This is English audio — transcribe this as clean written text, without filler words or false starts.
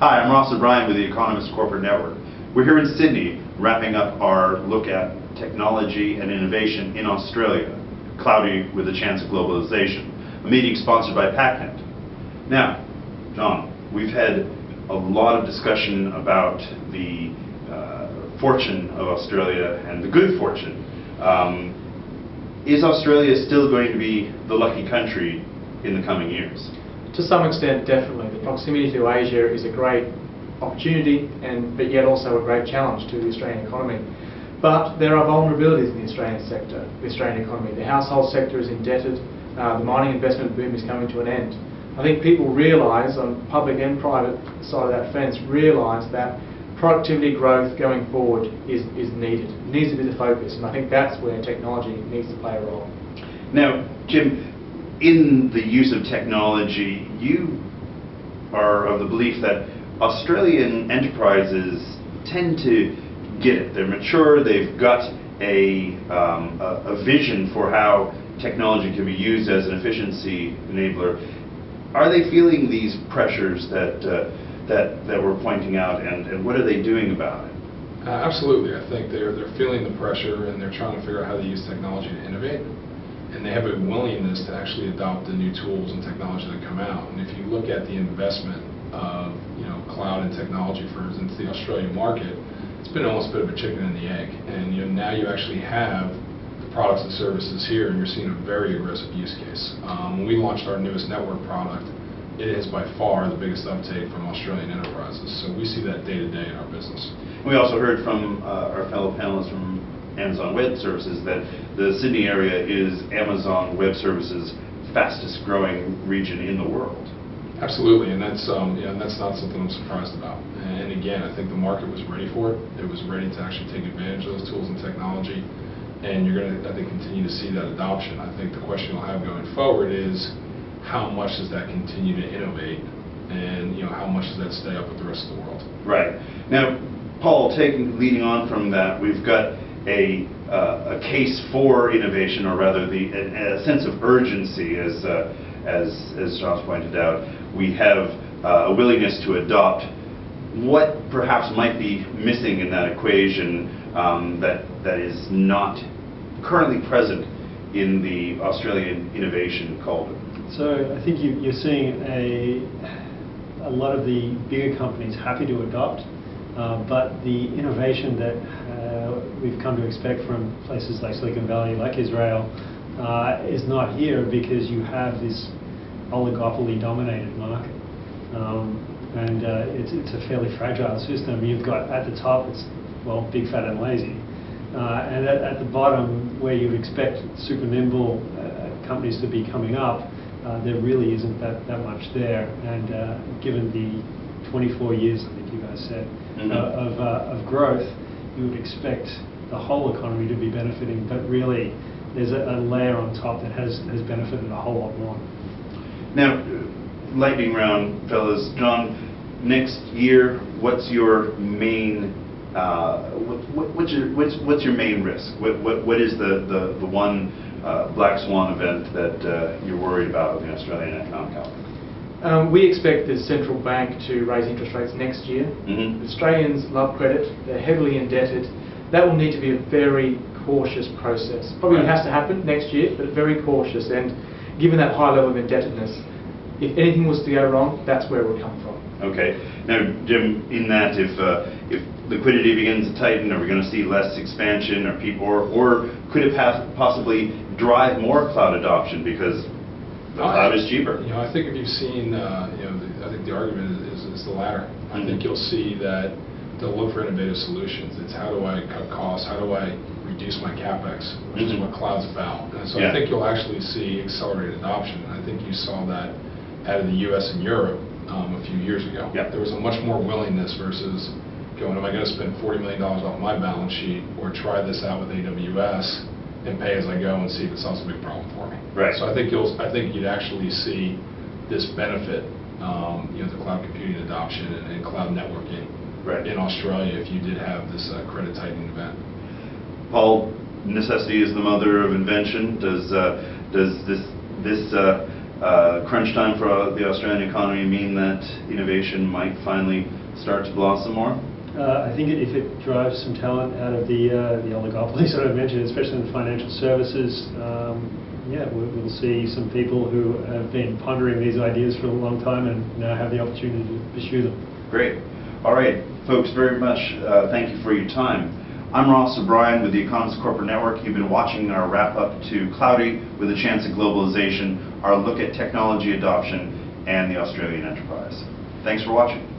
Hi, I'm Ross O'Brien with the Economist Corporate Network. We're here in Sydney wrapping up our look at technology and innovation in Australia, cloudy with a chance of globalization, a meeting sponsored by Pacnet. Now, John, we've had a lot of discussion about the fortune of Australia and the good fortune. Is Australia still going to be the lucky country in the coming years? To some extent, definitely. The proximity to Asia is a great opportunity, but yet also a great challenge to the Australian economy. But there are vulnerabilities in the Australian sector, the Australian economy. The household sector is indebted. The mining investment boom is coming to an end. I think people realise, on public and private side of that fence, realise that productivity growth going forward is needed. It needs to be the focus, and I think that's where technology needs to play a role. Now, Jim, in the use of technology, you are of the belief that Australian enterprises tend to get it. They're mature, they've got a vision for how technology can be used as an efficiency enabler. Are they feeling these pressures that we're pointing out, and what are they doing about it? Absolutely. I think they're feeling the pressure, and they're trying to figure out how to use technology to innovate. And they have a willingness to actually adopt the new tools and technology that come out. And if you look at the investment of cloud and technology firms into the Australian market, it's been almost a bit of a chicken and the egg. And now you actually have the products and services here, and you're seeing a very aggressive use case. When we launched our newest network product, it is by far the biggest uptake from Australian enterprises. So we see that day to day in our business. We also heard from our fellow panelists from Amazon Web Services that the Sydney area is Amazon Web Services' fastest growing region in the world. Absolutely, and that's not something I'm surprised about. And again, I think the market was ready for it. It was ready to actually take advantage of those tools and technology, and you're going to, I think, continue to see that adoption. I think the question we'll have going forward is how much does that continue to innovate, and how much does that stay up with the rest of the world? Right. Now, Paul, leading on from that, we've got a case for innovation, or rather a sense of urgency, as Josh pointed out. We have a willingness to adopt. What perhaps might be missing in that equation that is not currently present in the Australian innovation cauldron? So I think you're seeing a lot of the bigger companies happy to adopt, but the innovation that we've come to expect from places like Silicon Valley, like Israel, is not here because you have this oligopoly-dominated market, and it's a fairly fragile system. You've got at the top, it's big, fat, and lazy, and at the bottom, where you'd expect super nimble companies to be coming up, there really isn't that much there. And given the 24 years, I think you guys said, of growth, you would expect the whole economy to be benefiting, but really there's a layer on top that has benefited a whole lot more. Now, lightning round, fellas. John, next year, what's your main what's your main risk? What is the one black swan event that you're worried about with the Australian economic outlook? We expect the central bank to raise interest rates next year. Australians love credit. They're heavily indebted. That will need to be a very cautious process. Probably has to happen next year, but very cautious. And given that high level of indebtedness, if anything was to go wrong, that's where it would come from. Okay. Now, Jim, in that, if liquidity begins to tighten, are we going to see less expansion, or could it possibly drive more cloud adoption because the cloud is cheaper? I think if you've seen, I think the argument is the latter. I think you'll see that they'll look for innovative solutions. It's how do I cut costs? How do I reduce my capex, which is what cloud's about. And so I think you'll actually see accelerated adoption. And I think you saw that out of the U.S. and Europe a few years ago. There was a much more willingness versus going, am I going to spend $40 million off my balance sheet or try this out with AWS and pay as I go and see if it solves a big problem for me. Right. So I think you'd actually see this benefit, the cloud computing adoption and cloud networking in Australia if you did have this credit tightening event. Paul, necessity is the mother of invention. Does this Crunch time for the Australian economy mean that innovation might finally start to blossom more? I think if it drives some talent out of the oligopolies that I mentioned, especially in the financial services, yeah, we'll see some people who have been pondering these ideas for a long time and now have the opportunity to pursue them. Great. All right, folks, very much thank you for your time. I'm Ross O'Brien with the Economist Corporate Network. You've been watching our wrap-up to Cloudy with a Chance of Globalization, our look at technology adoption and the Australian enterprise. Thanks for watching.